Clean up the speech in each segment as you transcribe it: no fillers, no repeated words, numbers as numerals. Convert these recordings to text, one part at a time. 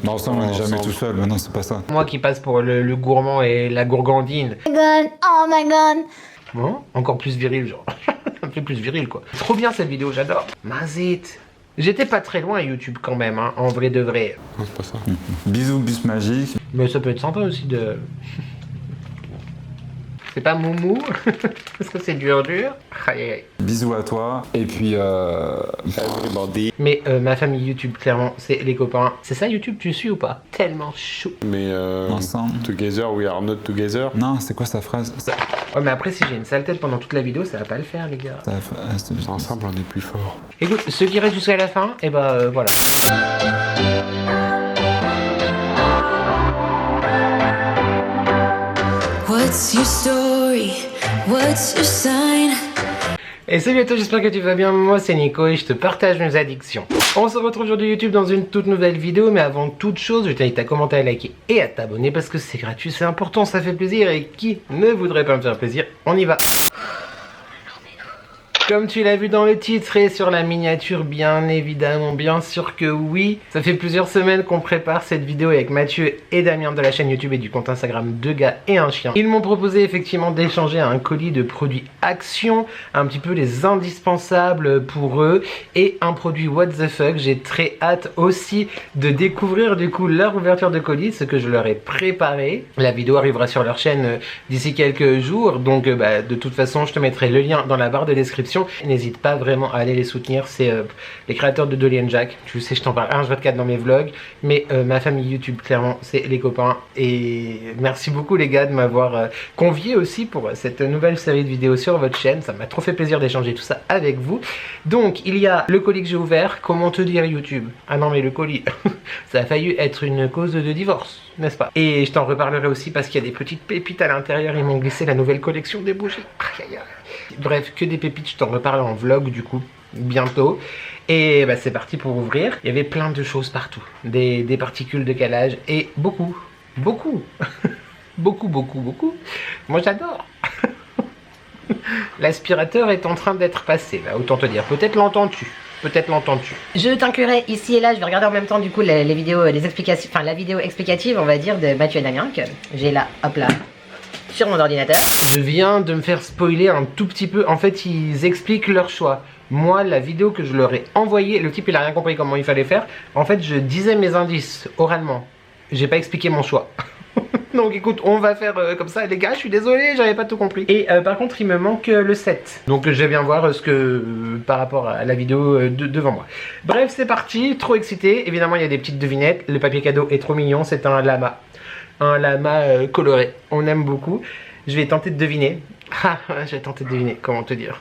Non, ça, on n'est jamais tout seul, mais non, c'est pas ça. Moi qui passe pour le gourmand et la gourgandine. Oh my god. Bon, encore plus viril, genre. Ça me fait plus viril, quoi. Trop bien cette vidéo, j'adore. Mazit. J'étais pas très loin à YouTube quand même, hein, en vrai de vrai. Non, c'est pas ça. Bisous, bus magique. Mais ça peut être sympa aussi de... C'est pas moumou. Parce que c'est dur. Aïe aïe aïe. Bisous à toi. Et puis, Everybody. Mais ma famille YouTube, clairement, c'est les copains. C'est ça YouTube, tu suis ou pas? Tellement chaud. Mais ensemble. together, we are not together. Non, c'est quoi sa phrase? Ouais, mais après, si j'ai une sale tête pendant toute la vidéo, ça va pas le faire, les gars. Ensemble, on est plus fort. Écoute, ceux qui restent jusqu'à la fin, et bah voilà. What's your story? What's your sign? Et salut à toi, j'espère que tu vas bien, moi c'est Nico et je te partage mes addictions. On se retrouve aujourd'hui YouTube dans une toute nouvelle vidéo, mais avant toute chose, je t'invite à commenter, à liker et à t'abonner parce que c'est gratuit, c'est important, ça fait plaisir et qui ne voudrait pas me faire plaisir, on y va. Comme tu l'as vu dans le titre et sur la miniature, bien évidemment, bien sûr que oui. Ça fait plusieurs semaines qu'on prépare cette vidéo avec Mathieu et Damien de la chaîne YouTube et du compte Instagram 2 gars et un chien. Ils m'ont proposé effectivement d'échanger un colis de produits Action, un petit peu les indispensables pour eux et un produit What the fuck. J'ai très hâte aussi de découvrir du coup leur ouverture de colis, ce que je leur ai préparé. La vidéo arrivera sur leur chaîne d'ici quelques jours, donc de toute façon je te mettrai le lien dans la barre de description. N'hésite pas vraiment à aller les soutenir, c'est les créateurs de Dolly & Jack, tu sais je t'en parle 1/24 dans mes vlogs, mais ma famille YouTube clairement c'est les copains et merci beaucoup les gars de m'avoir convié aussi pour cette nouvelle série de vidéos sur votre chaîne, ça m'a trop fait plaisir d'échanger tout ça avec vous. Donc il y a le colis que j'ai ouvert, comment te dire YouTube? Ah non mais le colis, ça a failli être une cause de divorce, n'est-ce pas? Et je t'en reparlerai aussi parce qu'il y a des petites pépites à l'intérieur, ils m'ont glissé la nouvelle collection des bougies. Aïe aïe aïe. Bref, que des pépites, je t'en reparle en vlog du coup, bientôt. Et c'est parti pour ouvrir. Il y avait plein de choses partout, des particules de calage et beaucoup, beaucoup, beaucoup. Moi j'adore. L'aspirateur est en train d'être passé, là, autant te dire. Peut-être l'entends-tu. Peut-être l'entends-tu. Je t'inclurai ici et là, je vais regarder en même temps du coup les vidéos, les explications, enfin la vidéo explicative on va dire de Mathieu et Damien que j'ai là, hop là, sur mon ordinateur. Je viens de me faire spoiler un tout petit peu. En fait, ils expliquent leur choix. Moi, la vidéo que je leur ai envoyée, le type il a rien compris comment il fallait faire. En fait, je disais mes indices oralement. J'ai pas expliqué mon choix. Donc écoute, on va faire comme ça les gars, je suis désolé, j'avais pas tout compris. Et par contre il me manque le 7. Donc je vais bien voir ce que par rapport à la vidéo devant moi. Bref c'est parti, trop excité. Évidemment il y a des petites devinettes, le papier cadeau est trop mignon, c'est un lama. Un lama coloré, on aime beaucoup. Je vais tenter de deviner. Ah, je vais tenter de deviner, comment te dire.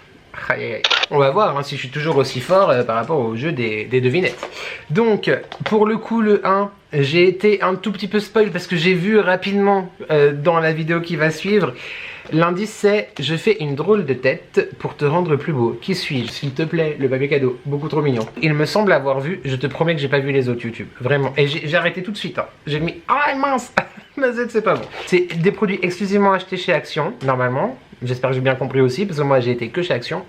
Aïe, aïe, aïe. On va voir hein, si je suis toujours aussi fort par rapport au jeu des devinettes. Donc, pour le coup, le 1, j'ai été un tout petit peu spoil parce que j'ai vu rapidement dans la vidéo qui va suivre. L'indice c'est « Je fais une drôle de tête pour te rendre plus beau. Qui suis-je? S'il te plaît, le papier cadeau. Beaucoup trop mignon. » Il me semble avoir vu, je te promets que j'ai pas vu les autres YouTube. Vraiment. Et j'ai arrêté tout de suite. Hein. J'ai mis « Ah mince !» Mazette, c'est pas bon. C'est des produits exclusivement achetés chez Action, normalement. J'espère que j'ai bien compris aussi, parce que moi j'ai été que chez Action.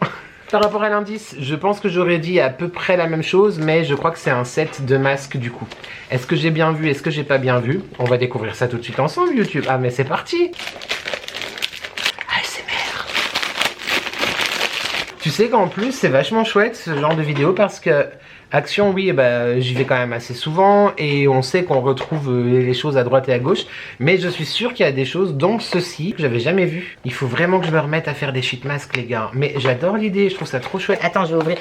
Par rapport à l'indice, je pense que j'aurais dit à peu près la même chose, mais je crois que c'est un set de masques du coup. Est-ce que j'ai bien vu, est-ce que j'ai pas bien vu? On va découvrir ça tout de suite ensemble YouTube. Ah mais c'est parti. ASMR. Tu sais qu'en plus c'est vachement chouette ce genre de vidéo parce que Action, oui, j'y vais quand même assez souvent et on sait qu'on retrouve les choses à droite et à gauche. Mais je suis sûr qu'il y a des choses dont ceci que j'avais jamais vu. Il faut vraiment que je me remette à faire des sheet masks, les gars. Mais j'adore l'idée, je trouve ça trop chouette. Attends, je vais ouvrir.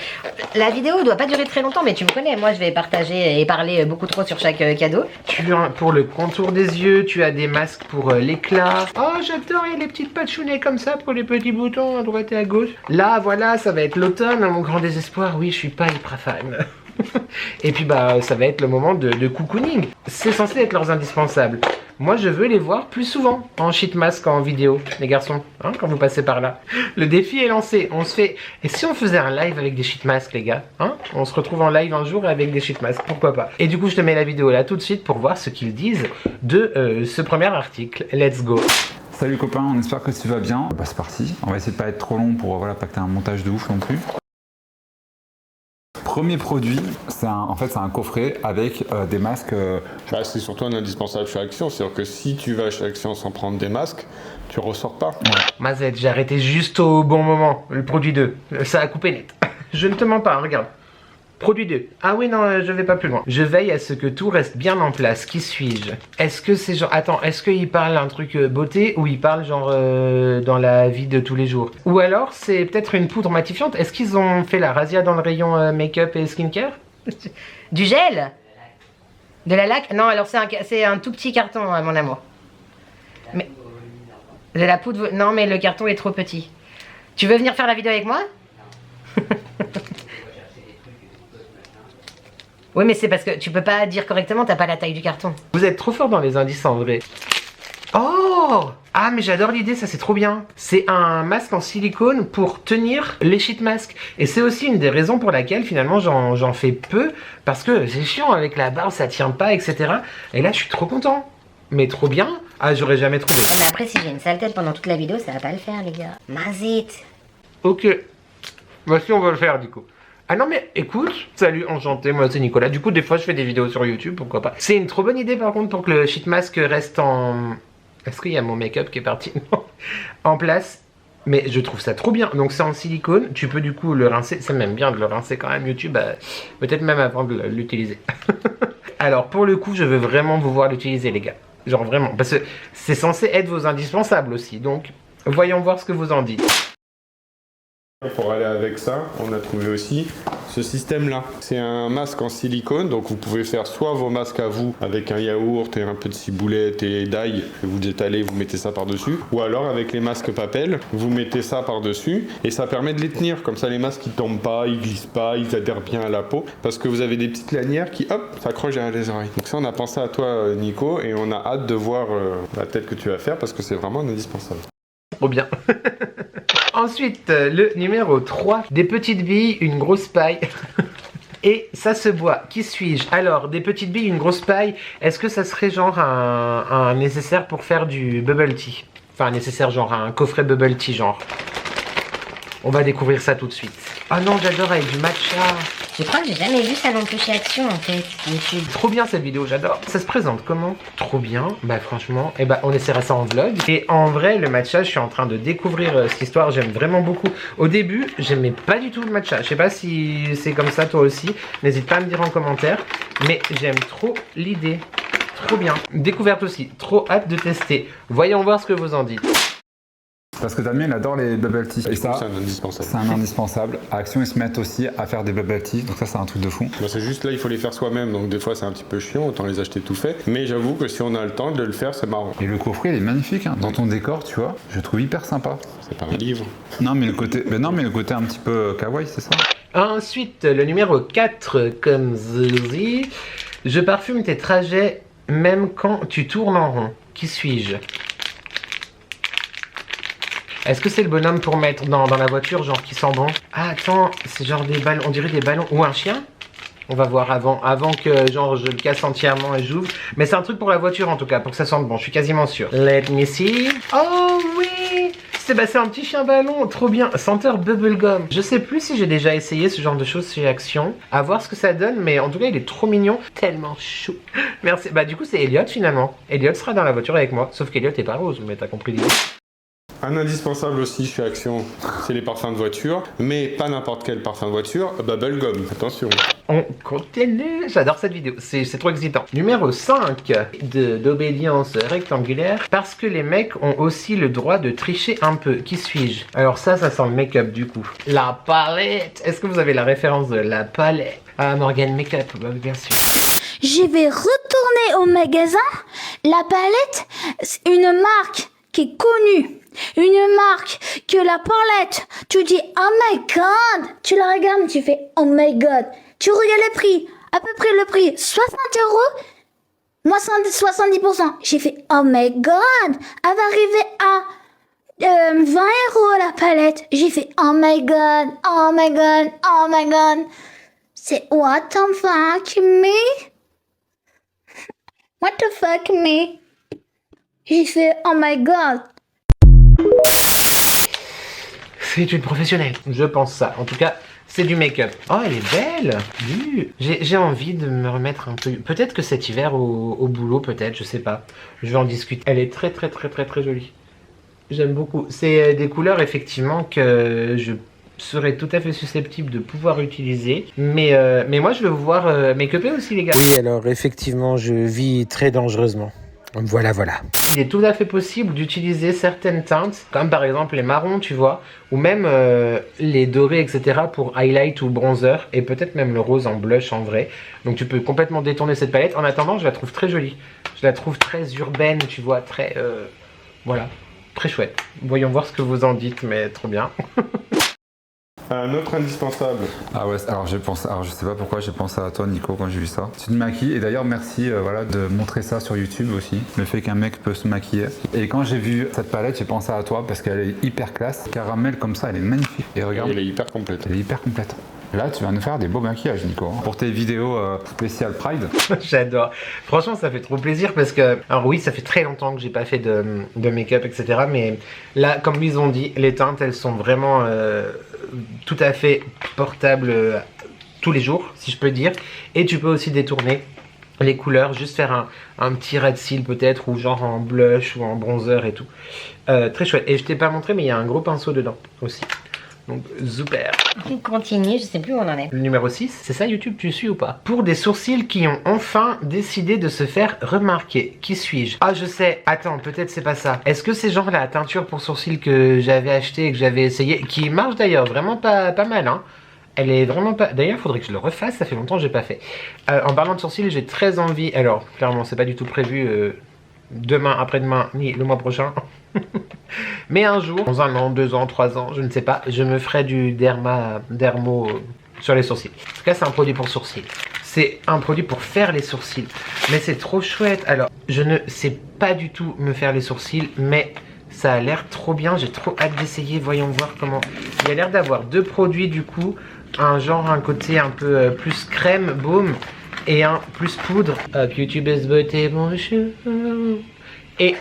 La vidéo doit pas durer très longtemps, mais tu me connais, moi je vais partager et parler beaucoup trop sur chaque cadeau. Tu as pour le contour des yeux, tu as des masques pour l'éclat. Oh, j'adore, il y a les petites patchounets comme ça pour les petits boutons à droite et à gauche. Là, voilà, ça va être l'automne, à mon grand désespoir. Oui, je suis pas hyper fan. Et puis ça va être le moment de cocooning. C'est censé être leurs indispensables. Moi je veux les voir plus souvent en sheet mask en vidéo, les garçons, hein, quand vous passez par là. Le défi est lancé, on se fait... Et si on faisait un live avec des sheet masks les gars, hein? On se retrouve en live un jour avec des sheet masks, pourquoi pas. Et du coup je te mets la vidéo là tout de suite pour voir ce qu'ils disent de ce premier article. Let's go. Salut copain, on espère que tu vas bien. C'est parti, on va essayer de pas être trop long pour voilà, pas que tu aies un montage de ouf non plus. premier produit, en fait, c'est un coffret avec des masques. Bah, c'est surtout un indispensable chez Action. C'est-à-dire que si tu vas chez Action sans prendre des masques, tu ressors pas. Mazette, j'ai arrêté juste au bon moment. Le produit 2. Ça a coupé net. Je ne te mens pas, regarde. Produit 2. Ah oui, non, je vais pas plus loin. Je veille à ce que tout reste bien en place. Qui suis-je? Est-ce que c'est genre... Attends, est-ce qu'il parle un truc beauté ou il parle genre dans la vie de tous les jours? Ou alors c'est peut-être une poudre matifiante? Est-ce qu'ils ont fait la razzia dans le rayon make-up et skincare? Du gel? De la laque? Non, alors c'est un tout petit carton, mon amour. Mais... De la poudre... Non, mais le carton est trop petit. Tu veux venir faire la vidéo avec moi? Oui, mais c'est parce que tu peux pas dire correctement, t'as pas la taille du carton. Vous êtes trop fort dans les indices en vrai. Oh! Ah, mais j'adore l'idée, ça c'est trop bien. C'est un masque en silicone pour tenir les sheet masks. Et c'est aussi une des raisons pour laquelle finalement j'en fais peu. Parce que c'est chiant avec la barbe, ça tient pas, etc. Et là, je suis trop content. Mais trop bien. Ah, j'aurais jamais trouvé. Ouais, mais après, si j'ai une sale tête pendant toute la vidéo, ça va pas le faire, les gars. Mazette. Ok. Voici, on va le faire du coup. Ah non mais écoute, salut, enchanté, moi c'est Nicolas. Du coup des fois je fais des vidéos sur YouTube, pourquoi pas. C'est une trop bonne idée par contre pour que le sheet mask reste en... Est-ce qu'il y a mon make-up qui est parti? Non. En place. Mais je trouve ça trop bien. Donc c'est en silicone, tu peux du coup le rincer. C'est même bien de le rincer quand même YouTube, peut-être même avant de l'utiliser. Alors pour le coup je veux vraiment vous voir l'utiliser les gars. Genre vraiment, parce que c'est censé être vos indispensables aussi. Donc voyons voir ce que vous en dites. Pour aller avec ça, on a trouvé aussi ce système-là. C'est un masque en silicone, donc vous pouvez faire soit vos masques à vous avec un yaourt et un peu de ciboulette et d'ail, que vous étalez, vous mettez ça par-dessus, ou alors avec les masques papel, vous mettez ça par-dessus et ça permet de les tenir. Comme ça, les masques ils tombent pas, ils glissent pas, ils adhèrent bien à la peau, parce que vous avez des petites lanières qui, hop, s'accrochent derrière les oreilles. Donc ça, on a pensé à toi, Nico, et on a hâte de voir la tête que tu vas faire parce que c'est vraiment indispensable. Trop bien. Ensuite, le numéro 3. Des petites billes, une grosse paille. Et ça se boit. Qui suis-je? Alors, des petites billes, une grosse paille. Est-ce que ça serait genre un nécessaire pour faire du bubble tea? Enfin, un nécessaire genre un coffret bubble tea genre. On va découvrir ça tout de suite. Oh non, j'adore avec du matcha. Je crois que j'ai jamais vu ça non plus chez Action en fait. YouTube. Trop bien cette vidéo, j'adore. Ça se présente comment? Trop bien. Bah franchement, on essaiera ça en vlog. Et en vrai, le matcha, je suis en train de découvrir cette histoire. J'aime vraiment beaucoup. Au début, j'aimais pas du tout le matcha. Je sais pas si c'est comme ça toi aussi. N'hésite pas à me dire en commentaire. Mais j'aime trop l'idée. Trop bien. Découverte aussi. Trop hâte de tester. Voyons voir ce que vous en dites. Parce que Damien, il adore les bubble tea. Et ça, C'est un indispensable. c'est un indispensable. À Action, ils se mettent aussi à faire des bubble tea. Donc ça, c'est un truc de fou. Bah, c'est juste là, il faut les faire soi-même, donc des fois c'est un petit peu chiant, autant les acheter tout fait. Mais j'avoue que si on a le temps de le faire, c'est marrant. Et le coffret, il est magnifique. Hein. Dans ton décor, tu vois, je le trouve hyper sympa. C'est pas un livre. Non, mais le côté, le côté un petit peu kawaii, c'est ça? Ensuite, le numéro 4, comme ceci. Je parfume tes trajets même quand tu tournes en rond. Qui suis-je? Est-ce que c'est le bonhomme pour mettre dans la voiture, genre qui sent bon? Ah attends, c'est genre des ballons, on dirait des ballons. Ou un chien? On va voir avant que genre je le casse entièrement et j'ouvre. Mais c'est un truc pour la voiture en tout cas, pour que ça sente bon, je suis quasiment sûr. Let me see. Oh oui! C'est un petit chien ballon, trop bien. Senteur bubblegum. Je sais plus si j'ai déjà essayé ce genre de choses chez Action. À voir ce que ça donne, mais en tout cas il est trop mignon. Tellement chou. Merci. Bah du coup c'est Elliot finalement. Elliot sera dans la voiture avec moi. Sauf qu'Elliot est pas rose, mais t'as compris l'idée. Un indispensable aussi chez Action, c'est les parfums de voiture, mais pas n'importe quel parfum de voiture, bubblegum, attention. On continue. J'adore cette vidéo, c'est trop excitant. Numéro 5 d'obédience rectangulaire. Parce que les mecs ont aussi le droit de tricher un peu. Qui suis-je? Alors ça sent le make-up du coup. La palette. Est-ce que vous avez la référence de la palette? Ah, Morgan Make-up, bah, bien sûr. Je vais retourner au magasin. La palette, c'est une marque qui est connue. Une marque que la palette, tu dis oh my god, tu la regardes, tu fais oh my god. Tu regardes le prix, à peu près le prix, 60 €. Moi, 70%. J'ai fait oh my god, elle va arriver à 20 € la palette. J'ai fait oh my god, oh my god, oh my god. C'est what the fuck me? What the fuck me? J'ai fait oh my god. C'est une professionnelle, je pense ça. En tout cas, C'est du make-up. Oh, elle est belle. J'ai envie de me remettre un peu. Peut-être que cet hiver au boulot, peut-être, je sais pas. Je vais en discuter. Elle est très jolie. J'aime beaucoup. C'est des couleurs effectivement que je serais tout à fait susceptible de pouvoir utiliser. Mais moi, je veux vous voir make-upé aussi, les gars. Oui, alors effectivement, je vis très dangereusement. Voilà. Il est tout à fait possible d'utiliser certaines teintes, comme par exemple les marrons, tu vois, ou même les dorés, etc. pour highlight ou bronzer, et peut-être même le rose en blush en vrai. Donc tu peux complètement détourner cette palette. En attendant, je la trouve très jolie. Je la trouve très urbaine, tu vois, très... voilà, très chouette. Voyons voir ce que vous en dites, mais trop bien. Un autre indispensable. Ah ouais, alors je sais pas pourquoi j'ai pensé à toi Nico quand j'ai vu ça. Tu te maquilles et d'ailleurs merci voilà, de montrer ça sur YouTube aussi, le fait qu'un mec peut se maquiller. Et quand j'ai vu cette palette, j'ai pensé à toi parce qu'elle est hyper classe. Caramel comme ça, elle est magnifique. Et regarde, Elle est hyper complète. elle est hyper complète. Là, tu vas nous faire des beaux maquillages, Nico. Pour tes vidéos spéciales Pride. J'adore. Franchement, ça fait trop plaisir parce que... Alors oui, ça fait très longtemps que j'ai pas fait de make-up, etc. Mais là, comme ils ont dit, les teintes, elles sont vraiment tout à fait portables tous les jours, si je peux dire. Et tu peux aussi détourner les couleurs, juste faire un petit ras de cils peut-être, ou genre en blush ou en bronzer et tout. Très chouette. Et je t'ai pas montré, mais il y a un gros pinceau dedans aussi. Donc, super. On continue, je sais plus où on en est. Le numéro 6, c'est ça YouTube, tu suis ou pas? Pour des sourcils qui ont enfin décidé de se faire remarquer. Qui suis-je? Ah, je sais. Attends, peut-être c'est pas ça. Est-ce que c'est genre la teinture pour sourcils que j'avais acheté et que j'avais essayé, qui marche d'ailleurs vraiment pas mal, hein? Elle est vraiment pas... D'ailleurs, il faudrait que je le refasse, ça fait longtemps que j'ai pas fait. En parlant de sourcils, j'ai très envie... Alors, clairement, c'est pas du tout prévu demain, après-demain, ni le mois prochain. Mais un jour, dans 1 an, 2 ans, 3 ans, je ne sais pas, je me ferai du dermo sur les sourcils. En tout cas, c'est un produit pour sourcils. C'est un produit pour faire les sourcils. Mais c'est trop chouette. Alors, je ne sais pas du tout me faire les sourcils, mais ça a l'air trop bien. J'ai trop hâte d'essayer. Voyons voir comment... Il y a l'air d'avoir 2 produits du coup. Un côté un peu plus crème, baume, et un plus poudre. Hop, YouTube est beauté, bonjour. Et...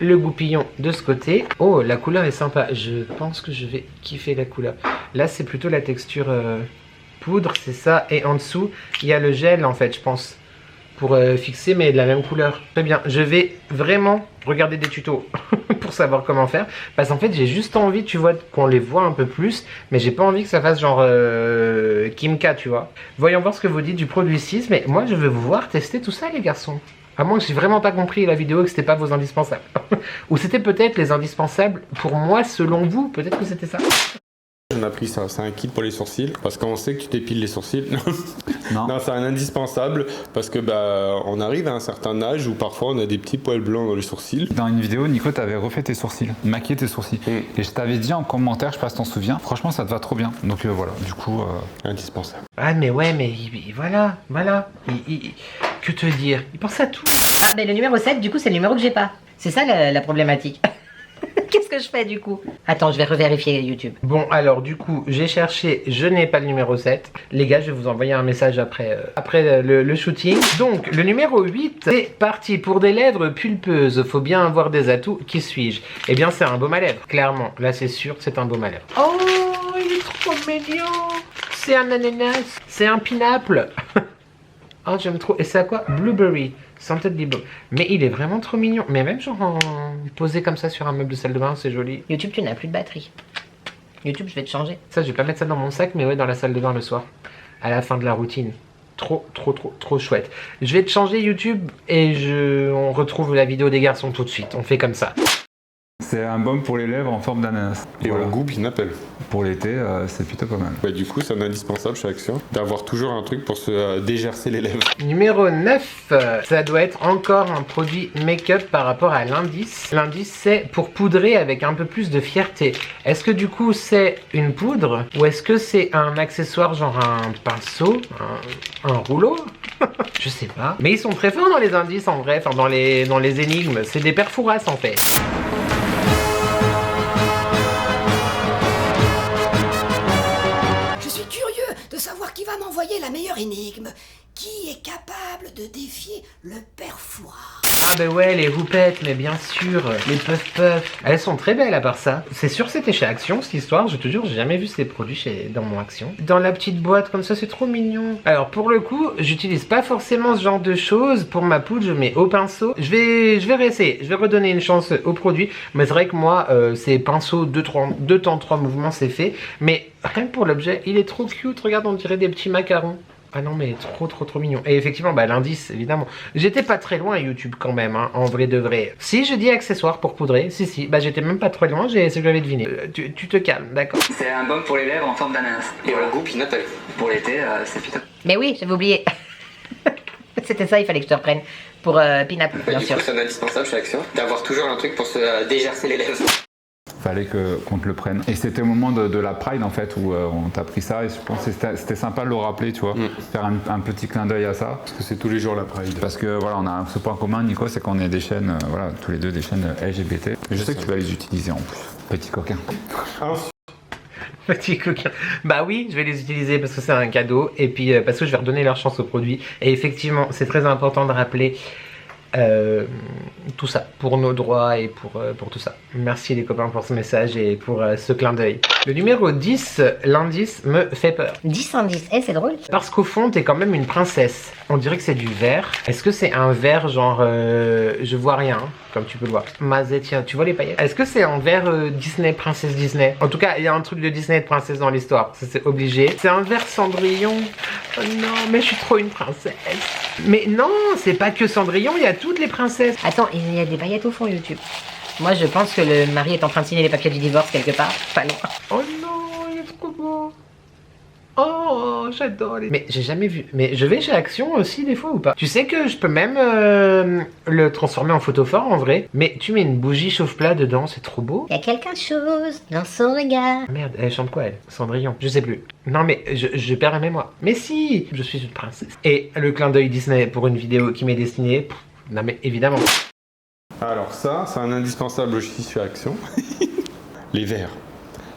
le goupillon de ce côté. Oh, la couleur est sympa. Je pense que je vais kiffer la couleur. Là, c'est plutôt la texture poudre, c'est ça. Et en dessous, il y a le gel, en fait, je pense, pour fixer, mais de la même couleur. Très bien. Je vais vraiment regarder des tutos pour savoir comment faire. Parce qu'en fait, j'ai juste envie, tu vois, qu'on les voit un peu plus. Mais j'ai pas envie que ça fasse genre Kimka, tu vois. Voyons voir ce que vous dites du produit 6. Mais moi, je veux vous voir tester tout ça, les garçons. À moins que j'ai vraiment pas compris la vidéo, que c'était pas vos indispensables. Ou c'était peut-être les indispensables pour moi, selon vous. Peut-être que c'était ça. On a pris ça, c'est un kit pour les sourcils, parce qu'on sait que tu t'épiles les sourcils. Non. Non, c'est un indispensable, parce que on arrive à un certain âge où parfois on a des petits poils blancs dans les sourcils. Dans une vidéo, Nico, t'avais refait tes sourcils, maquillé tes sourcils. Et je t'avais dit en commentaire, je sais pas si t'en souviens, franchement ça te va trop bien. Donc voilà, du coup... Indispensable. Ah mais ouais, mais voilà. Que te dire? Il pense à tout. Ah, mais le numéro 7, du coup, c'est le numéro que j'ai pas. C'est ça la problématique. Qu'est-ce que je fais du coup? Attends, je vais revérifier YouTube. Bon, alors du coup, j'ai cherché, je n'ai pas le numéro 7. Les gars, je vais vous envoyer un message après le shooting. Donc, le numéro 8, c'est parti pour des lèvres pulpeuses. Faut bien avoir des atouts. Qui suis-je? Eh bien, c'est un baume à lèvres, clairement. Là, c'est sûr, c'est un baume à lèvres. Oh, il est trop mignon. C'est un ananas. C'est un pineapple. Oh, j'aime trop. Et c'est à quoi? Blueberry. Scented lip balm. Mais il est vraiment trop mignon. Mais même genre posé comme ça sur un meuble de salle de bain, c'est joli. YouTube, tu n'as plus de batterie. YouTube, je vais te changer. Ça, je vais pas mettre ça dans mon sac, mais ouais, dans la salle de bain le soir. À la fin de la routine. Trop chouette. Je vais te changer YouTube et on retrouve la vidéo des garçons tout de suite. On fait comme ça. C'est un baume pour les lèvres en forme d'ananas. Et au goût pineapple. Pour l'été, c'est plutôt pas mal. Du coup, c'est un indispensable chez Action d'avoir toujours un truc pour se dégercer les lèvres. Numéro 9, ça doit être encore un produit make-up par rapport à l'indice. L'indice, c'est pour poudrer avec un peu plus de fierté. Est-ce que du coup, c'est une poudre ou est-ce que c'est un accessoire genre un pinceau, un rouleau? Je sais pas. Mais ils sont très forts dans les indices en vrai, enfin dans les énigmes. C'est des perforas en fait. Qui va m'envoyer la meilleure énigme? Qui est capable de défier le père Fouras? Ah bah ouais, les houpettes, mais bien sûr, les puff-puff. Elles sont très belles à part ça. C'est sûr c'était chez Action cette histoire, je te jure, j'ai jamais vu ces produits dans mon Action. Dans la petite boîte comme ça, c'est trop mignon. Alors pour le coup, j'utilise pas forcément ce genre de choses. Pour ma poudre, je mets au pinceau. Je vais réessayer, je vais redonner une chance au produit. Mais c'est vrai que moi, c'est pinceau, 2 temps, 3 mouvements, c'est fait. Mais rien que pour l'objet, il est trop cute. Regarde, on dirait des petits macarons. Ah non mais trop mignon. Et effectivement bah l'indice évidemment. J'étais pas très loin YouTube quand même hein, en vrai de vrai. Si je dis accessoire pour poudrer, si bah j'étais même pas très loin, c'est ce que j'avais deviné. Tu te calmes, d'accord. C'est un baume pour les lèvres en forme d'ananas. Et au goût peanut pour l'été c'est putain. Mais oui, j'avais oublié. C'était ça, il fallait que je te reprenne. Pour Pinap, bien sûr. Du coup c'est indispensable chez Action d'avoir toujours un truc pour se dégercer les lèvres. Fallait qu'on te le prenne. Et c'était au moment de la Pride en fait où on t'a pris ça et je pense que c'était sympa de le rappeler, tu vois, faire un petit clin d'œil à ça. Parce que c'est tous les jours la Pride. Parce que voilà, on a ce point commun, Nico, c'est qu'on est des chaînes, voilà, tous les deux des chaînes LGBT. Et je sais que tu vas les utiliser en plus, petit coquin. Petit coquin. Bah oui, je vais les utiliser parce que c'est un cadeau et puis parce que je vais redonner leur chance au produit. Et effectivement, c'est très important de rappeler tout ça pour nos droits et pour tout ça. Merci les copains pour ce message et pour ce clin d'œil. Le numéro 10, l'indice me fait peur. 10 en 10, c'est drôle. Parce qu'au fond, t'es quand même une princesse. On dirait que c'est du verre. Est-ce que c'est un verre genre... je vois rien, hein, comme tu peux le voir. Mazet, tiens, tu vois les paillettes? Est-ce que c'est un verre Disney, princesse Disney? En tout cas, il y a un truc de Disney et de princesse dans l'histoire. Ça, c'est obligé. C'est un verre Cendrillon. Oh non, mais je suis trop une princesse. Mais non, c'est pas que Cendrillon, il y a toutes les princesses. Attends, il y a des paillettes au fond YouTube. Moi, je pense que le mari est en train de signer les papiers du divorce quelque part. Pas loin. Oh non, il est trop beau. Oh, j'adore les... Mais j'ai jamais vu. Mais je vais chez Action aussi des fois ou pas? Tu sais que je peux même le transformer en photo fort en vrai. Mais tu mets une bougie chauffe-plat dedans, c'est trop beau. Il y a quelque chose dans son regard. Merde, elle chante quoi elle? Cendrillon, je sais plus. Non mais je perds la mémoire. Mais si, je suis une princesse. Et le clin d'œil Disney pour une vidéo qui m'est destinée. Non mais évidemment. Alors ça, c'est un indispensable aussi chez Action. Les verres.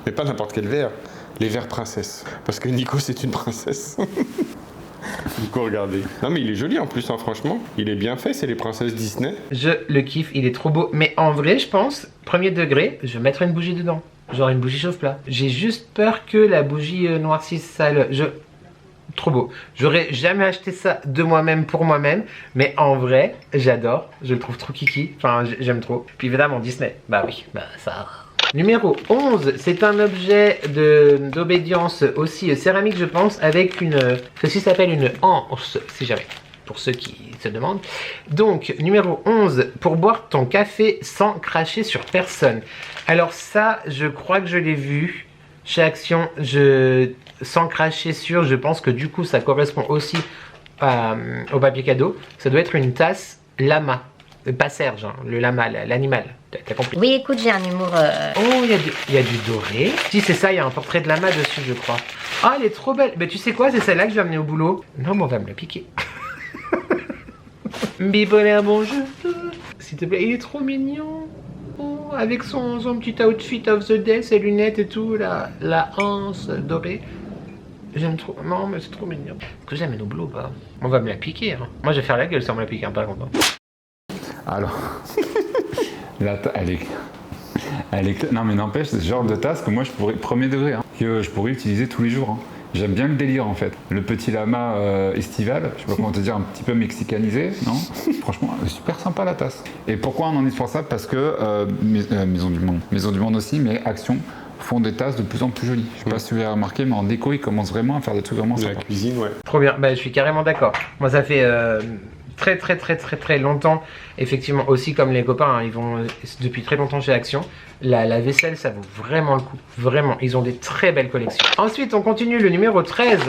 Mais pas n'importe quel verre. Les verres princesses. Parce que Nico, c'est une princesse. Du coup, regardez. Non, mais il est joli en plus, hein, franchement. Il est bien fait, c'est les princesses Disney. Je le kiffe, il est trop beau. Mais en vrai, je pense, premier degré, je vais mettre une bougie dedans. Genre une bougie chauffe-plat. J'ai juste peur que la bougie noircisse ça. Trop beau. J'aurais jamais acheté ça de moi-même pour moi-même. Mais en vrai, j'adore. Je le trouve trop kiki. Enfin, j'aime trop. Puis évidemment, Disney. Bah oui, bah ça... Numéro 11, c'est un objet d'obédience aussi céramique je pense avec ceci s'appelle une anse si jamais, pour ceux qui se demandent. Donc numéro 11, pour boire ton café sans cracher sur personne. Alors ça je crois que je l'ai vu chez Action, sans cracher sur, je pense que du coup ça correspond aussi au papier cadeau. Ça doit être une tasse lama. Pas Serge, hein, le lama, l'animal. T'as compris? Oui, écoute, j'ai un humour... Oh, il y a du doré. Si, c'est ça, il y a un portrait de lama dessus, je crois. Ah, elle est trop belle. Mais tu sais quoi, c'est celle-là que je vais amener au boulot. Non, mais on va me la piquer. Bibolaire, bonjour. S'il te plaît, il est trop mignon. Oh, avec son petit outfit of the day, ses lunettes et tout, la anse dorée. J'aime trop. Non, mais c'est trop mignon. Est-ce que je l'amène au boulot ou pas? On va me la piquer. Hein. Moi, je vais faire la gueule si on me la pique, hein, pas content. Alors, elle est... Non mais n'empêche, c'est ce genre de tasse que moi je pourrais, premier degré, hein, que je pourrais utiliser tous les jours. Hein. J'aime bien le délire en fait. Le petit lama estival, je sais pas comment te dire, un petit peu mexicanisé, non? Franchement, super sympa la tasse. Et pourquoi un indispensable? Parce que Maison du Monde aussi, mais Action font des tasses de plus en plus jolies. Je sais pas si vous avez remarqué, mais en déco, ils commencent vraiment à faire des trucs vraiment sympas. La cuisine, ouais. Trop bien, bah, je suis carrément d'accord. Moi ça fait... très longtemps, effectivement aussi comme les copains, hein, ils vont depuis très longtemps chez Action, la vaisselle ça vaut vraiment le coup, vraiment, ils ont des très belles collections. Ensuite on continue le numéro 13,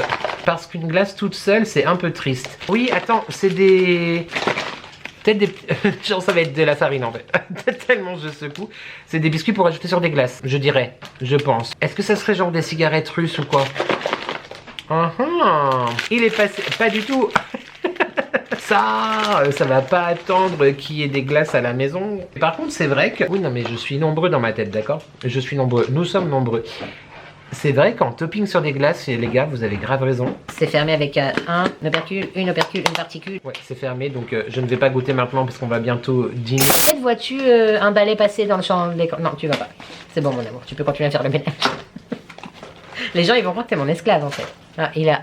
parce qu'une glace toute seule c'est un peu triste. Oui attends, c'est des... Peut-être des... genre ça va être de la farine en fait, tellement je secoue. C'est des biscuits pour ajouter sur des glaces, je dirais, je pense. Est-ce que ça serait genre des cigarettes russes ou quoi? Il est passé, pas du tout. Ça va pas attendre qu'il y ait des glaces à la maison. Par contre, c'est vrai que... Oui, non, mais je suis nombreux dans ma tête, d'accord? Je suis nombreux. Nous sommes nombreux. C'est vrai qu'en topping sur des glaces, les gars, vous avez grave raison. C'est fermé avec un opercule, une particule. Ouais, c'est fermé, donc je ne vais pas goûter maintenant parce qu'on va bientôt dîner. Peut-être vois-tu un balai passer dans le champ d'écran. Non, tu vas pas. C'est bon, mon amour, tu peux continuer à faire le ménage. Les gens, ils vont croire que t'es mon esclave, en fait. Ah, il a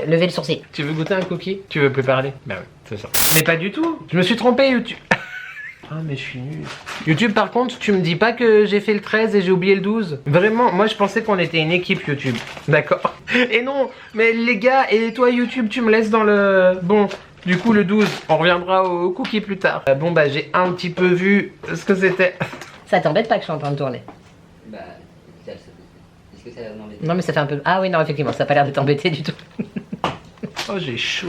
levé le sourcil. Tu veux goûter un cookie? Tu veux plus parler? Bah oui, c'est ça. Mais pas du tout. Je me suis trompé, YouTube. Ah mais je suis nul. YouTube par contre, tu me dis pas que j'ai fait le 13 et j'ai oublié le 12. Vraiment, moi je pensais qu'on était une équipe YouTube. D'accord. Et non, mais les gars, et toi YouTube, tu me laisses dans le... Bon, du coup le 12, on reviendra au cookie plus tard. Bon bah j'ai un petit peu vu ce que c'était. Ça t'embête pas que je suis en train de tourner? Bah, est-ce que ça va m'embêter? Non mais ça fait un peu... Ah oui non effectivement, ça a pas l'air de t'embêter du tout. Oh j'ai chaud.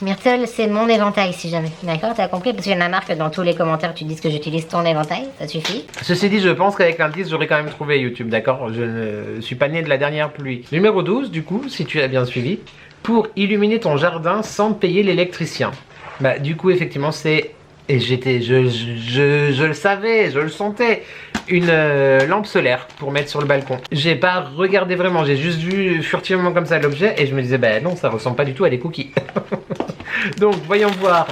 Myrtle, c'est mon éventail si jamais. D'accord, t'as compris? Parce qu'il y en a marre que dans tous les commentaires tu dises que j'utilise ton éventail, ça suffit. Ceci dit, je pense qu'avec l'indice, j'aurais quand même trouvé YouTube, d'accord? Je ne suis pas né de la dernière pluie. Numéro 12, du coup, si tu as bien suivi, pour illuminer ton jardin sans payer l'électricien. Bah, du coup, effectivement, c'est... Et je le savais, je le sentais. Une lampe solaire pour mettre sur le balcon. J'ai pas regardé vraiment, j'ai juste vu furtivement comme ça l'objet et je me disais, bah non, ça ressemble pas du tout à des cookies. Donc, voyons voir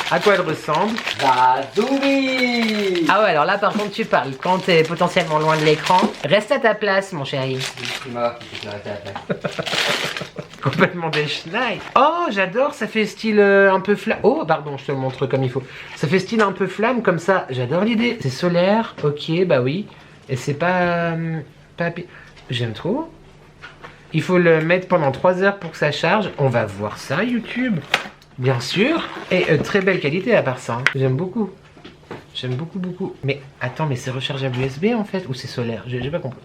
à quoi elle ressemble. Badoubi! Ah ouais, alors là par contre tu parles. Quand t'es potentiellement loin de l'écran, reste à ta place mon chéri. C'est moi qui peux arrêter à la place. Complètement déchenaille. Oh, j'adore, ça fait style un peu flamme. Oh, pardon, je te le montre comme il faut. Ça fait style un peu flamme comme ça. J'adore l'idée. C'est solaire, ok, bah oui. Et c'est pas... J'aime trop. Il faut le mettre pendant 3 heures pour que ça charge. On va voir ça, YouTube. Bien sûr. Et très belle qualité à part ça. Hein. J'aime beaucoup. J'aime beaucoup, beaucoup. Mais attends, mais c'est rechargeable USB en fait? Ou c'est solaire? J'ai pas compris.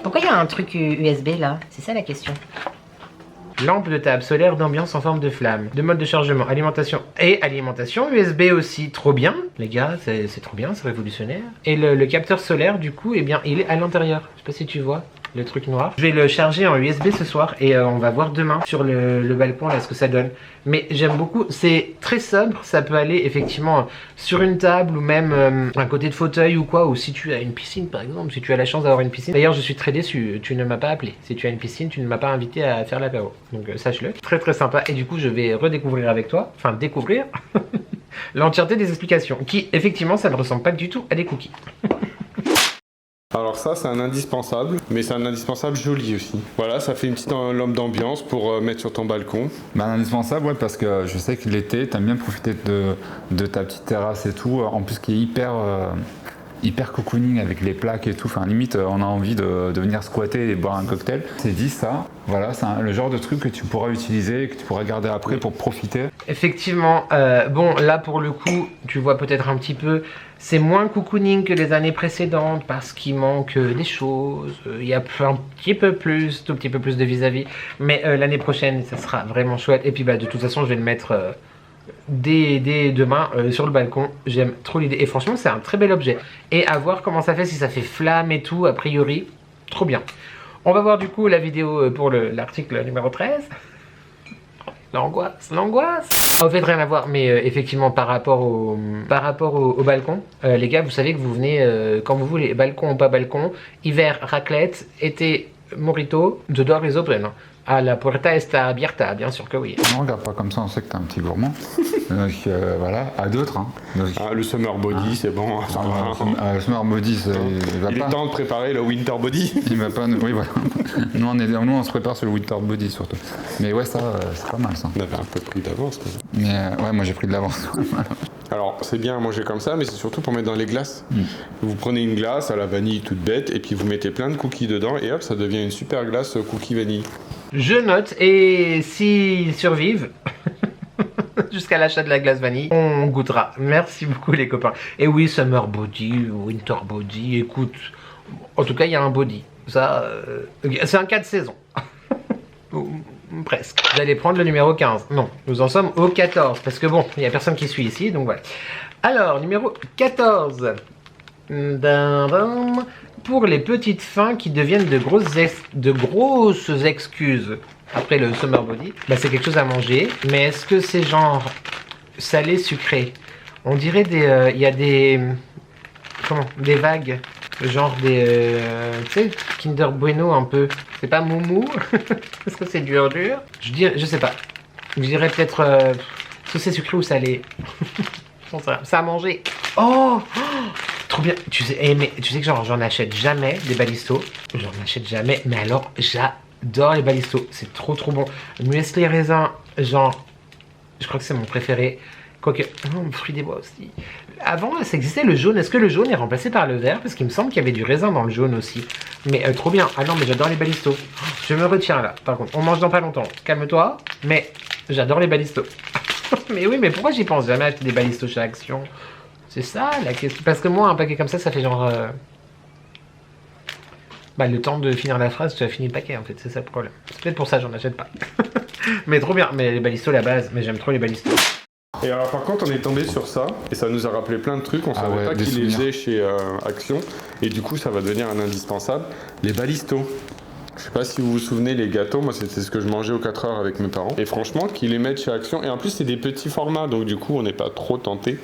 Pourquoi il y a un truc USB là? C'est ça la question. Lampe de table solaire d'ambiance en forme de flamme. De mode de chargement, alimentation et alimentation USB aussi. Trop bien, les gars, c'est trop bien, c'est révolutionnaire. Et le capteur solaire, du coup, eh bien, il est à l'intérieur. Je sais pas si tu vois le truc noir. Je vais le charger en USB ce soir et on va voir demain sur le balcon là ce que ça donne. Mais j'aime beaucoup, c'est très sobre, ça peut aller effectivement sur une table ou même à côté de fauteuil ou quoi, ou si tu as une piscine par exemple, si tu as la chance d'avoir une piscine. D'ailleurs je suis très déçu, tu ne m'as pas appelé. Si tu as une piscine, tu ne m'as pas invité à faire l'apéro. Donc sache-le. Très très sympa et du coup je vais redécouvrir avec toi, enfin découvrir l'entièreté des explications qui effectivement ça ne ressemble pas du tout à des cookies. Alors ça, c'est un indispensable, mais c'est un indispensable joli aussi. Voilà, ça fait une petite lampe d'ambiance pour mettre sur ton balcon. Bah, un indispensable, ouais, parce que je sais que l'été, t'aimes bien profiter de ta petite terrasse et tout. En plus, qui est hyper cocooning avec les plaques et tout. Enfin, limite, on a envie de venir squatter et boire un cocktail. C'est dit ça. Voilà, c'est le genre de truc que tu pourras utiliser, que tu pourras garder après pour profiter. Effectivement, bon, là pour le coup, tu vois peut-être un petit peu, c'est moins cocooning que les années précédentes parce qu'il manque des choses. Il y a un petit peu plus, tout petit peu plus de vis-à-vis. Mais l'année prochaine, ça sera vraiment chouette. Et puis, bah, de toute façon, je vais le mettre dès demain sur le balcon. J'aime trop l'idée. Et franchement, c'est un très bel objet. Et à voir comment ça fait, si ça fait flamme et tout, a priori, trop bien. On va voir du coup la vidéo pour l'article numéro 13. L'angoisse, l'angoisse. En fait, rien à voir, mais effectivement, par rapport au balcon, les gars, vous savez que vous venez quand vous voulez, balcon ou pas balcon, hiver, raclette, été, morito, dehors les autres, Ah, la puerta está abierta, bien sûr que oui. Non, regarde pas comme ça, on sait que t'es un petit gourmand. Donc voilà, à d'autres. Hein. Donc, le summer body, c'est bon. le summer body, il va Il pas. est temps de préparer le winter body. Il va pas. Oui, voilà. Nous, on se prépare sur le winter body surtout. Mais ouais, ça, c'est pas mal ça. On avait un peu pris d'avance. Mais ouais, moi j'ai pris de l'avance. Alors, c'est bien à manger comme ça, mais c'est surtout pour mettre dans les glaces. Vous prenez une glace à la vanille toute bête, et puis vous mettez plein de cookies dedans, et hop, ça devient une super glace cookie vanille. Je note, et s'ils survivent jusqu'à l'achat de la glace vanille, on goûtera. Merci beaucoup les copains. Et oui, summer body, winter body, écoute, en tout cas il y a un body. Ça, c'est un cas de saison. Presque. Vous allez prendre le numéro 15. Non, nous en sommes au 14, parce que bon, il n'y a personne qui suit ici, donc voilà. Alors, numéro 14. Pour les petites fins qui deviennent de grosses excuses après le summer body, bah c'est quelque chose à manger, mais est-ce que c'est genre salé, sucré? On dirait il y a des vagues Genre des, tu sais, Kinder Bueno un peu. C'est pas moumou. Est-ce que c'est dur dur? Je sais pas. Je dirais peut-être, est-ce que c'est sucré ou salé? Ça à manger. Oh, trop bien. Tu sais, mais tu sais que genre j'en achète jamais des balistos. J'en achète jamais. Mais alors j'adore les balistos. C'est trop bon. Muesli raisin, genre, je crois que c'est mon préféré. Quoique, fruits des bois aussi. Avant, ça existait le jaune. Est-ce que le jaune est remplacé par le vert? Parce qu'il me semble qu'il y avait du raisin dans le jaune aussi. Mais trop bien. Ah non, mais j'adore les balistos. Je me retiens là. Par contre, on mange dans pas longtemps. Calme-toi. Mais j'adore les balistos. Mais oui, mais pourquoi j'y pense jamais à acheter des balistos chez Action? C'est ça la question. Parce que moi, un paquet comme ça fait genre... Bah, le temps de finir la phrase, tu as fini le paquet en fait. C'est ça le problème. C'est peut-être pour ça que j'en achète pas. Mais trop bien. Mais les balistos, la base. Mais j'aime trop les balistos. Et alors par contre on est tombé sur ça et ça nous a rappelé plein de trucs, on savait pas qu'ils les faisaient chez Action et du coup ça va devenir un indispensable. Les balistos. Je sais pas si vous vous souvenez les gâteaux, moi c'était ce que je mangeais aux 4 heures avec mes parents. Et franchement qu'ils les mettent chez Action et en plus c'est des petits formats donc du coup on n'est pas trop tenté.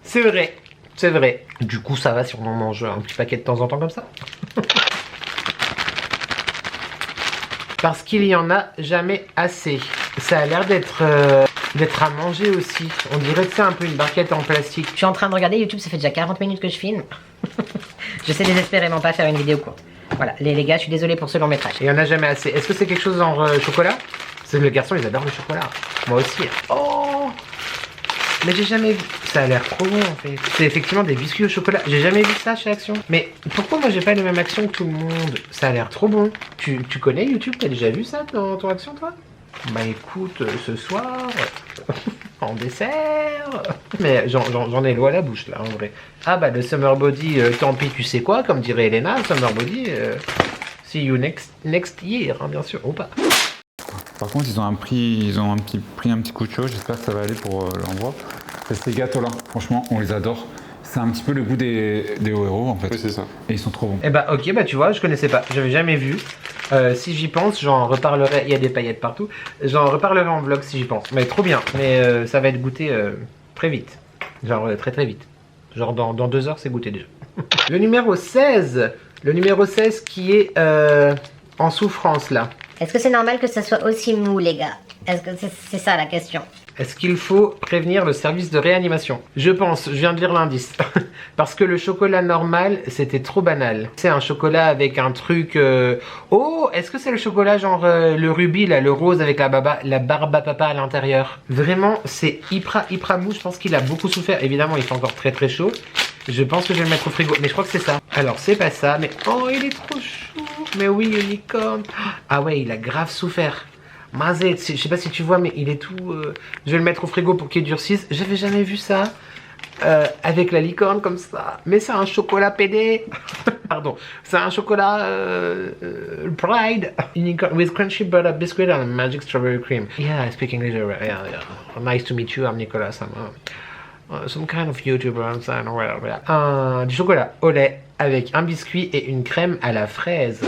C'est vrai, c'est vrai. Du coup ça va si on en mange un petit paquet de temps en temps comme ça. Parce qu'il y en a jamais assez. Ça a l'air d'être à manger aussi. On dirait que c'est un peu une barquette en plastique. Je suis en train de regarder YouTube, ça fait déjà 40 minutes que je filme. Je sais désespérément pas faire une vidéo courte. Voilà, les gars, je suis désolé pour ce long métrage. Il y en a jamais assez. Est-ce que c'est quelque chose en chocolat? C'est le garçon, ils adorent le chocolat. Moi aussi. Oh! Mais j'ai jamais vu. Ça a l'air trop bon en fait. C'est effectivement des biscuits au chocolat. J'ai jamais vu ça chez Action. Mais pourquoi moi j'ai pas les mêmes actions que tout le monde? Ça a l'air trop bon. Tu connais YouTube? T'as déjà vu ça dans ton Action toi? Bah écoute, ce soir, en dessert. Mais j'en ai l'eau à la bouche là en vrai. Ah bah le Summer Body, tant pis tu sais quoi, comme dirait Elena, le Summer Body, see you next year, hein, bien sûr, ou pas. Par contre ils ont pris un petit coup de chaud, j'espère que ça va aller pour l'envoi. C'est ces gâteaux là, franchement on les adore. C'est un petit peu le goût des Oreos en fait. Oui c'est ça. Et ils sont trop bons. Et bah ok, bah tu vois, je connaissais pas, j'avais jamais vu. Si j'y pense, j'en reparlerai. Il y a des paillettes partout. J'en reparlerai en vlog si j'y pense. Mais trop bien. Mais ça va être goûté très vite. Genre très vite. Genre dans 2 heures, c'est goûté déjà. Le numéro 16. Le numéro 16 qui est en souffrance là. Est-ce que c'est normal que ça soit aussi mou, les gars? Est-ce que c'est ça la question? Est-ce qu'il faut prévenir le service de réanimation? Je pense, je viens de lire l'indice. Parce que le chocolat normal, c'était trop banal. C'est un chocolat avec un truc... Oh, est-ce que c'est le chocolat genre le rubis, là, le rose avec la barbe à papa à l'intérieur? Vraiment, c'est hyper mou. Je pense qu'il a beaucoup souffert. Évidemment, il fait encore très chaud. Je pense que je vais le mettre au frigo. Mais je crois que c'est ça. Alors, c'est pas ça, mais... Oh, il est trop chou. Mais oui, unicorn. Ah ouais, il a grave souffert. Mazet, je sais pas si tu vois, mais il est tout... Je vais le mettre au frigo pour qu'il durcisse. J'avais jamais vu ça. Avec la licorne comme ça. Mais c'est un chocolat PD. Pardon. C'est un chocolat Pride. Unicorn with crunchy butter biscuit and magic strawberry cream. Yeah, I speak English. Yeah. Nice to meet you. I'm Nicolas. I'm some kind of YouTuber. Du chocolat au lait avec un biscuit et une crème à la fraise.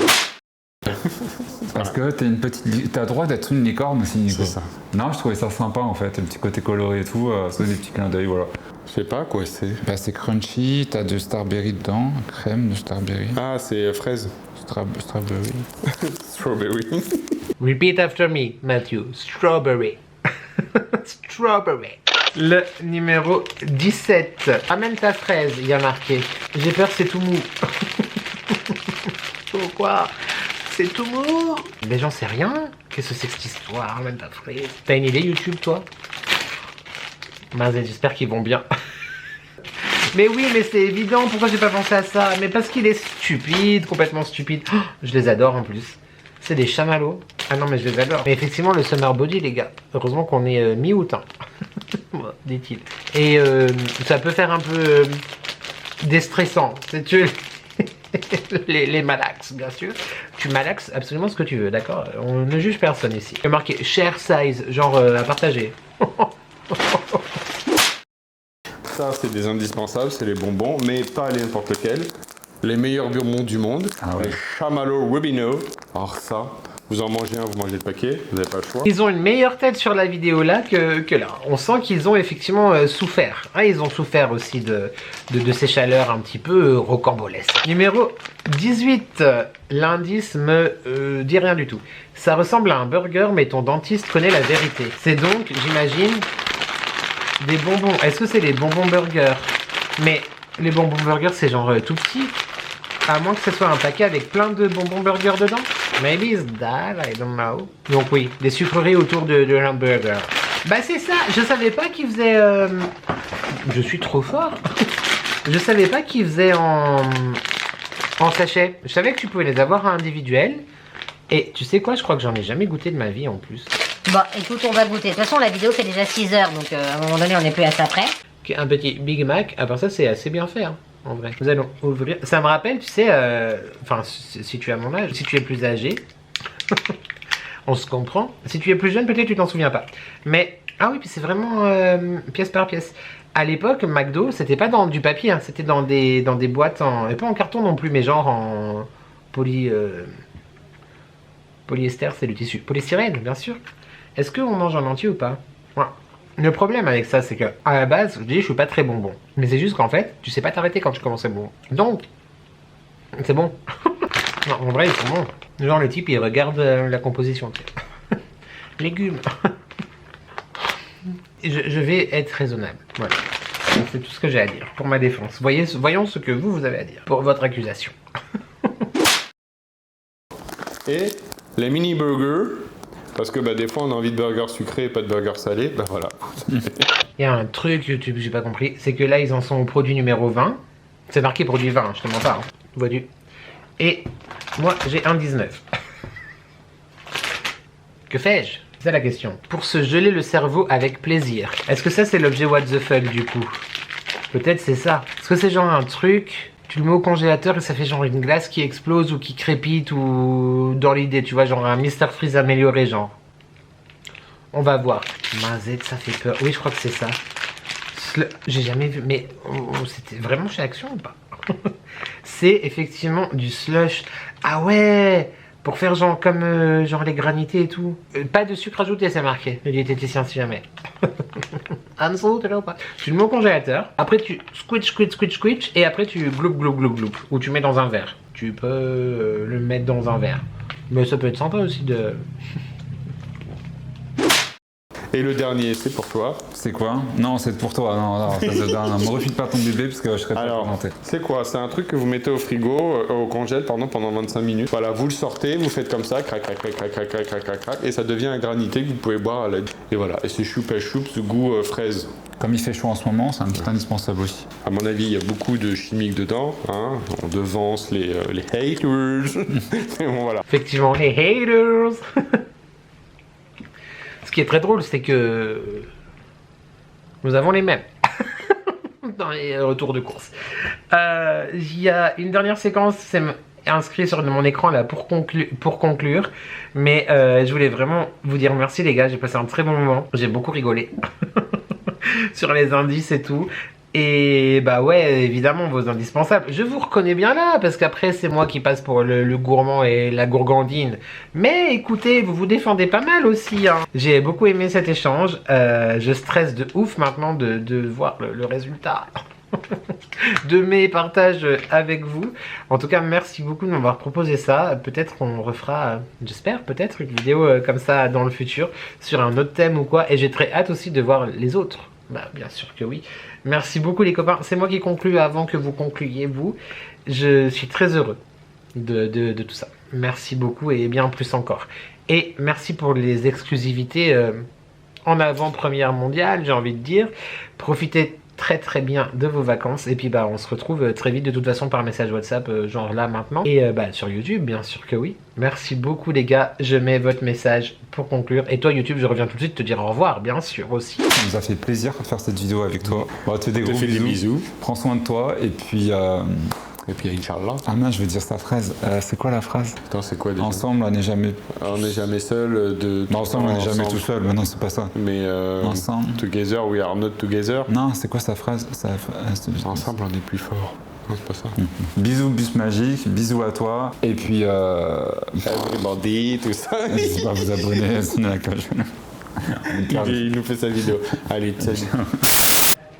Parce que t'as le droit d'être une licorne aussi, Nico. C'est ça. Non, je trouvais ça sympa en fait, le petit côté coloré et tout, c'est des petits clins d'œil, voilà. Je sais pas quoi c'est. Bah c'est crunchy, t'as de starberry dedans, crème de starberry. Ah c'est fraise. Strawberry. Strawberry. Repeat after me, Matthew. Strawberry. Strawberry. Le numéro 17. Amène ta fraise, il y a marqué. J'ai peur, c'est tout mou. Pourquoi? C'est tout mou. Mais j'en sais rien. Qu'est-ce que c'est que cette histoire? Amène ta fraise. T'as une idée YouTube, toi? Mazet, j'espère qu'ils vont bien. Mais oui, mais c'est évident. Pourquoi j'ai pas pensé à ça? Mais parce qu'il est stupide, complètement stupide. Oh, je les adore en plus. C'est des chamallows. Ah non, mais je les adore. Mais effectivement, le Summer Body, les gars. Heureusement qu'on est mi-août, hein. Dit-il. Et ça peut faire un peu déstressant. Tu les malaxes, bien sûr. Tu malaxes absolument ce que tu veux, d'accord? On ne juge personne ici. Il y a marqué share size, genre à partager. Ça, c'est des indispensables, c'est les bonbons, mais pas n'importe lesquels. Les meilleurs bonbons du monde, Ah ouais. les Chamallow Rubino. Alors ça, Vous en mangez un, vous mangez le paquet, vous n'avez pas le choix. Ils ont une meilleure tête sur la vidéo là que là. On sent qu'ils ont effectivement souffert. Ah, ils ont souffert aussi de ces chaleurs un petit peu rocambolesques. Numéro 18. L'indice me dit rien du tout. Ça ressemble à un burger, mais ton dentiste connaît la vérité. C'est donc, j'imagine, des bonbons. Est-ce que c'est les bonbons burgers? Mais les bonbons burgers, c'est genre tout petit. À moins que ce soit un paquet avec plein de bonbons burgers dedans. Maybe it's that, I don't know. Donc oui, des sucreries autour de l'hamburger. Bah c'est ça, je savais pas qu'ils faisaient... Je suis trop fort. Je savais pas qu'ils faisaient en sachet. Je savais que tu pouvais les avoir individuels. Et tu sais quoi, je crois que j'en ai jamais goûté de ma vie en plus. Bon, écoute, on va goûter. De toute façon, la vidéo fait déjà 6 heures, donc à un moment donné, on n'est plus à ça près. Un petit Big Mac, à part ça, c'est assez bien fait, hein, en vrai. Nous allons ouvrir. Ça me rappelle, tu sais, enfin, si tu as mon âge, si tu es plus âgé, on se comprend. Si tu es plus jeune, peut-être tu t'en souviens pas. Mais, ah oui, puis c'est vraiment pièce par pièce. À l'époque, McDo, c'était pas dans du papier, hein, c'était dans des boîtes en... Et pas en carton non plus, mais genre en polyester, c'est le tissu. Polystyrène, bien sûr. Est-ce qu'on mange en entier ou pas? Ouais. Le problème avec ça, c'est que à la base, je dis, je suis pas très bonbon. Mais c'est juste qu'en fait, tu sais pas t'arrêter quand tu commences à bon. Donc, c'est bon. Non, en vrai, ils sont bons. Genre, le type, il regarde la composition. Légumes. Je vais être raisonnable. Voilà. C'est tout ce que j'ai à dire pour ma défense. Voyons ce que vous avez à dire pour votre accusation. Et les mini burgers, parce que bah, des fois on a envie de burger sucré et pas de burger salé, bah voilà. Il y a un truc YouTube, j'ai pas compris, c'est que là ils en sont au produit numéro 20. C'est marqué produit 20, je te mens pas. Hein. Vois-tu. Et moi j'ai 1,19. Que fais-je? C'est ça la question. Pour se geler le cerveau avec plaisir. Est-ce que ça c'est l'objet what the fuck du coup? Peut-être c'est ça. Est-ce que c'est genre un truc... Tu le mets au congélateur et ça fait genre une glace qui explose ou qui crépite ou dans l'idée, tu vois, genre un Mr Freeze amélioré, genre. On va voir. Mazette, ça fait peur. Oui, je crois que c'est ça. J'ai jamais vu, mais c'était vraiment chez Action ou pas? C'est effectivement du slush. Ah ouais, pour faire genre comme genre les granités et tout. Pas de sucre ajouté, c'est marqué. Le diététicien si jamais. Ansel, tu l'as ou pas? Tu le mets au congélateur, après tu squitch, et après tu gloup, ou tu mets dans un verre. Tu peux le mettre dans un verre. Mais ça peut être sympa aussi de... Et le dernier, c'est pour toi. C'est quoi? Non, c'est pour toi. Non, me refile pas ton bébé parce que je serais pas présenté. C'est quoi? C'est un truc que vous mettez au frigo, au congèle, pardon, pendant 25 minutes. Voilà, vous le sortez, vous faites comme ça, crac, et ça devient un granité que vous pouvez boire à l'aide. Et voilà, et c'est choupe, ce goût fraise. Comme il fait chaud en ce moment, c'est un petit indispensable aussi. À mon avis, il y a beaucoup de chimiques dedans. Hein. On devance les haters. Et bon, voilà. Effectivement, les haters. Ce qui est très drôle, c'est que nous avons les mêmes dans les retours de course. Il y a une dernière séquence, c'est inscrit sur mon écran là pour conclure. Mais je voulais vraiment vous dire merci les gars, j'ai passé un très bon moment. J'ai beaucoup rigolé sur les indices et tout. Et bah ouais, évidemment, vos indispensables. Je vous reconnais bien là, parce qu'après, c'est moi qui passe pour le gourmand et la gourgandine. Mais écoutez, vous vous défendez pas mal aussi. Hein. J'ai beaucoup aimé cet échange. Je stresse de ouf maintenant de voir le résultat de mes partages avec vous. En tout cas, merci beaucoup de m'avoir proposé ça. Peut-être qu'on refera, j'espère, peut-être une vidéo comme ça dans le futur, sur un autre thème ou quoi. Et j'ai très hâte aussi de voir les autres. Bah, bien sûr que oui. Merci beaucoup les copains. C'est moi qui conclue avant que vous concluiez vous. Je suis très heureux de tout ça. Merci beaucoup et bien plus encore. Et merci pour les exclusivités en avant-première mondiale, j'ai envie de dire. Profitez très bien de vos vacances. Et puis bah on se retrouve très vite de toute façon par message WhatsApp, genre là maintenant. Et bah sur YouTube, bien sûr que oui. Merci beaucoup les gars. Je mets votre message pour conclure. Et toi YouTube, je reviens tout de suite te dire au revoir, bien sûr aussi. Ça nous a fait plaisir de faire cette vidéo avec toi. On va te faire des gros bisous. Prends soin de toi et puis... Et puis Inch'Allah. Ah non, je veux dire sa phrase. C'est quoi la phrase? Attends, c'est quoi déjà? Ensemble, on n'est jamais... On n'est jamais seul. Non, ensemble, on n'est jamais tout seul. Mais non, c'est pas ça. Mais ensemble. Together, we are not together. Non, c'est quoi sa phrase? Ensemble, on est plus fort. Non, c'est pas ça. Bisous Bus Magique, bisous à toi. Et puis, Everybody, tout ça. n'hésitez pas à vous abonner, sonner la cloche. Il nous fait sa vidéo. Allez, salut.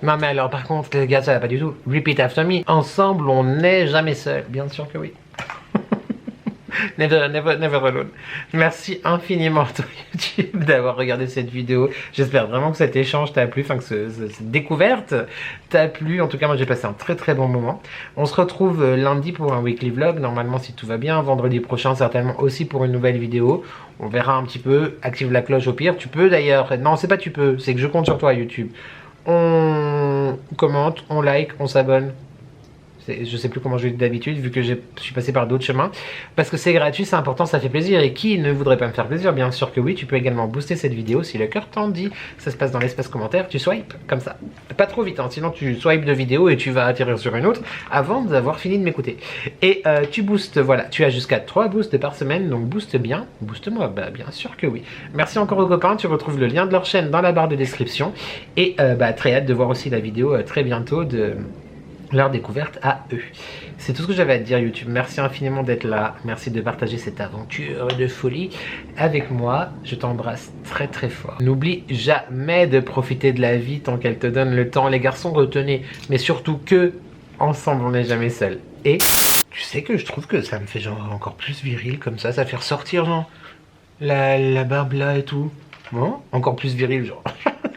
Non mais alors par contre les gars ça va pas du tout. Repeat after me. Ensemble on n'est jamais seul. Bien sûr que oui. Never alone. Merci infiniment à toi YouTube d'avoir regardé cette vidéo. J'espère vraiment que cet échange t'a plu, enfin que cette découverte t'a plu. En tout cas moi j'ai passé un très bon moment. On se retrouve lundi pour un weekly vlog, normalement si tout va bien. Vendredi prochain certainement aussi pour une nouvelle vidéo. On verra un petit peu, active la cloche au pire. Tu peux d'ailleurs, non c'est pas tu peux, c'est que je compte sur toi YouTube. On commente, on like, on s'abonne. Je sais plus comment je le dis d'habitude vu que je suis passé par d'autres chemins. Parce que c'est gratuit, c'est important, ça fait plaisir. Et qui ne voudrait pas me faire plaisir? Bien sûr que oui. Tu peux également booster cette vidéo si le cœur t'en dit. Ça se passe dans l'espace commentaire. Tu swipes comme ça. Pas trop vite, hein, sinon tu swipes de vidéo et tu vas atterrir sur une autre avant d'avoir fini de m'écouter. Et tu boostes, voilà. Tu as jusqu'à 3 boosts par semaine. Donc booste bien. Booste-moi, bah bien sûr que oui. Merci encore aux copains. Tu retrouves le lien de leur chaîne dans la barre de description. Et très hâte de voir aussi la vidéo très bientôt de leur découverte à eux. C'est tout ce que j'avais à te dire YouTube. Merci infiniment d'être là. Merci de partager cette aventure de folie avec moi. Je t'embrasse très fort. N'oublie jamais de profiter de la vie tant qu'elle te donne le temps. Les garçons, retenez. Mais surtout que ensemble on n'est jamais seul. Et tu sais que je trouve que ça me fait genre encore plus viril comme ça. Ça fait ressortir genre la barbe là et tout. Bon, encore plus viril genre.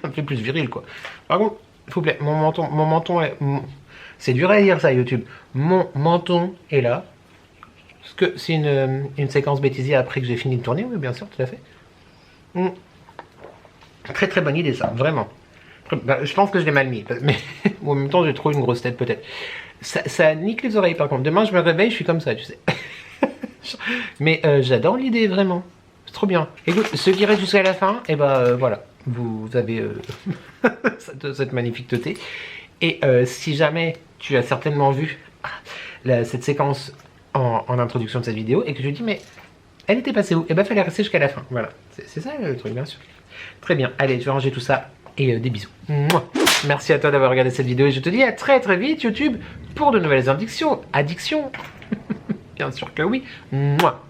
Ça me fait plus viril quoi. Par contre, s'il vous plaît, mon menton est... C'est dur à dire ça YouTube. Mon menton est là. Parce que c'est une séquence bêtisier après que j'ai fini de tourner. Oui bien sûr, tout à fait. Très bonne idée ça, vraiment. Bah, je pense que je l'ai mal mis. Mais en même temps j'ai trop une grosse tête peut-être. Ça nique les oreilles par contre. Demain je me réveille, je suis comme ça tu sais. Mais j'adore l'idée vraiment. C'est trop bien. Écoute, ceux qui restent jusqu'à la fin, et voilà. Vous avez cette magnifique teuté. Et si jamais tu as certainement vu cette séquence en introduction de cette vidéo et que tu te dis mais elle était passée où? Et fallait rester jusqu'à la fin. Voilà, c'est ça le truc bien sûr. Très bien, allez je vais ranger tout ça et des bisous. Mouah. Merci à toi d'avoir regardé cette vidéo et je te dis à très vite YouTube pour de nouvelles addictions. Bien sûr que oui. Mouah.